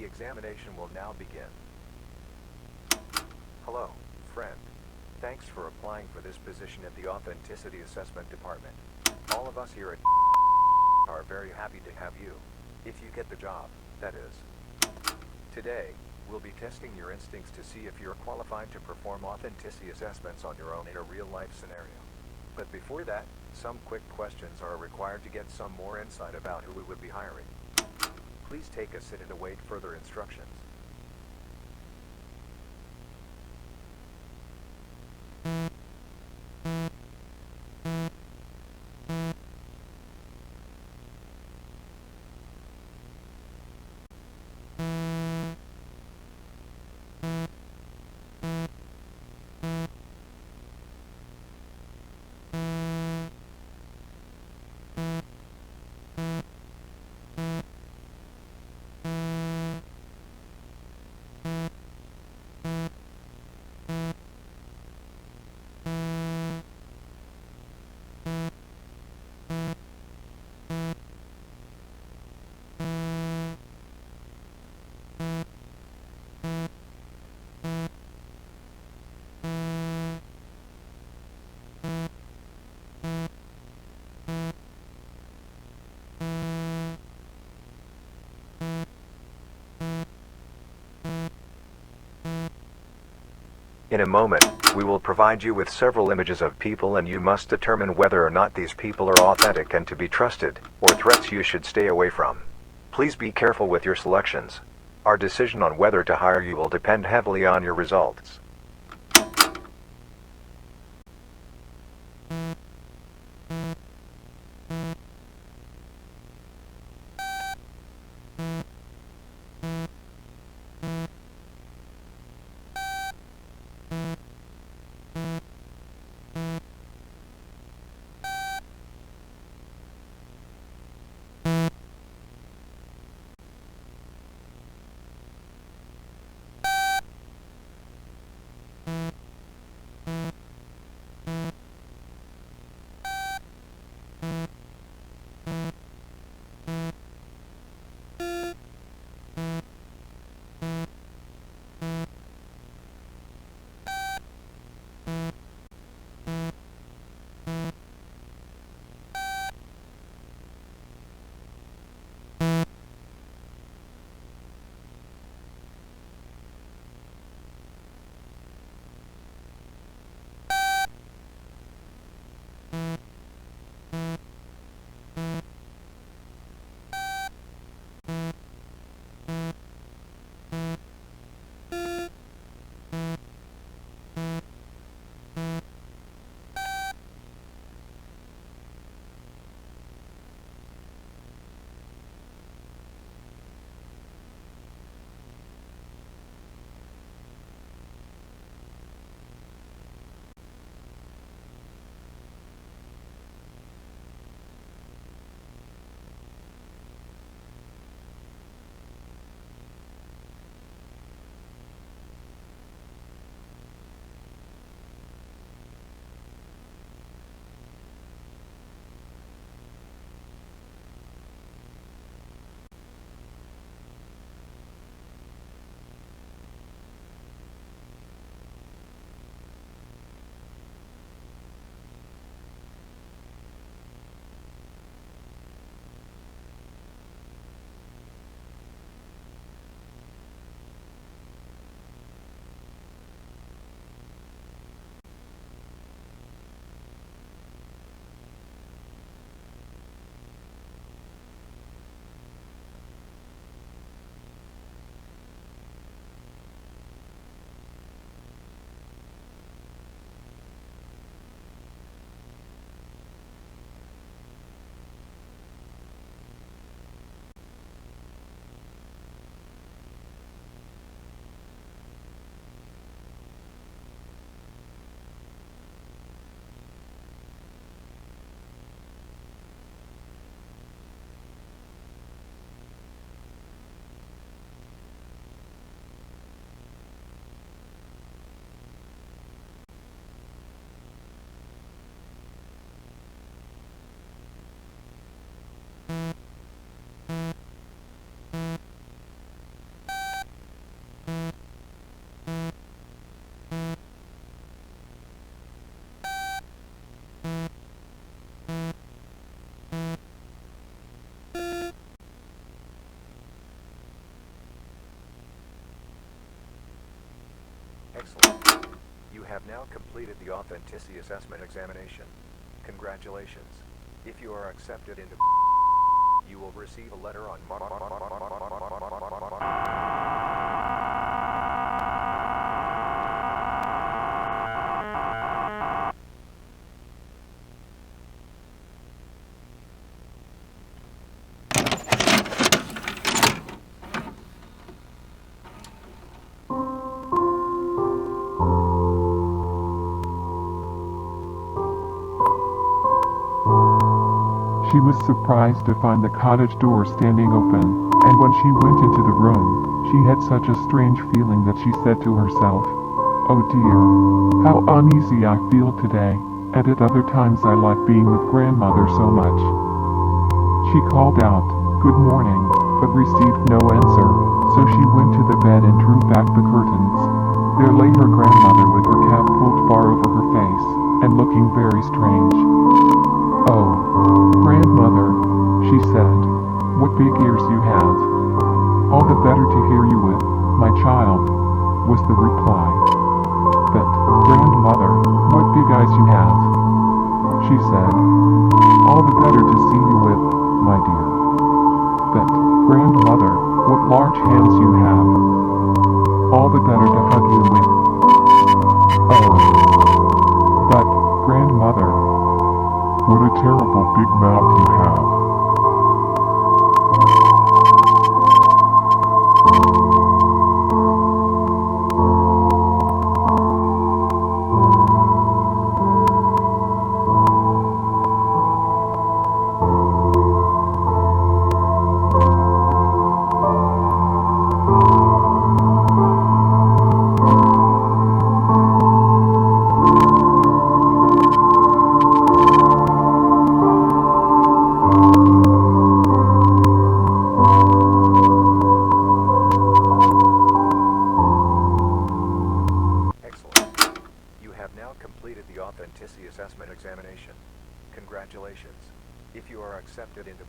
The examination will now begin. Hello, friend. Thanks for applying for this position at the Authenticity Assessment Department. All of us here at are very happy to have you. If you get the job, that is. Today, we'll be testing your instincts to see if you're qualified to perform authenticity assessments on your own in a real-life scenario. But before that, some quick questions are required to get some more insight about who we would be hiring. Please take a sit and await further instructions. In a moment, we will provide you with several images of people and you must determine whether or not these people are authentic and to be trusted, or threats you should stay away from. Please be careful with your selections. Our decision on whether to hire you will depend heavily on your results. Excellent. You have now completed the authenticity assessment examination. Congratulations. If you are accepted into, you will receive a letter on She was surprised to find the cottage door standing open, and when she went into the room, she had such a strange feeling that she said to herself, "Oh dear, how uneasy I feel today, and at other times I like being with grandmother so much." She called out, "Good morning," but received no answer, so she went to the bed and drew back the curtains. There lay her grandmother with her cap pulled far over her face, and looking very strange. "Oh, grandmother," she said, "what big ears you have." "All the better to hear you with, my child," was the reply. "But, grandmother, what big eyes you have," she said. "All the better to see you with, my dear." "But, grandmother, what large hands you have." "All the better to hug you with." "Oh, but, grandmother, what a terrible big mouth you have." Completed the authenticity assessment examination. Congratulations. If you are accepted into,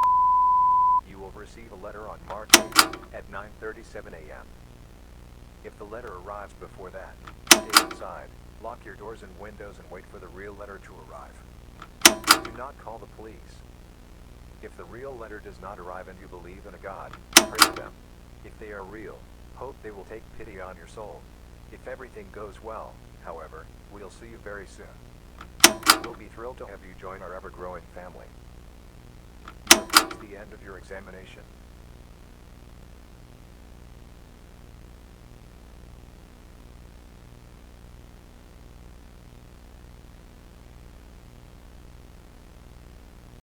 you will receive a letter on March 8th at 9:37 a.m. If the letter arrives before that, stay inside, lock your doors and windows and wait for the real letter to arrive. Do not call the police. If the real letter does not arrive and you believe in a God, pray to them. If they are real, hope they will take pity on your soul. If everything goes well, however, we'll see you very soon. We'll be thrilled to have you join our ever-growing family. You have reached the end of your examination.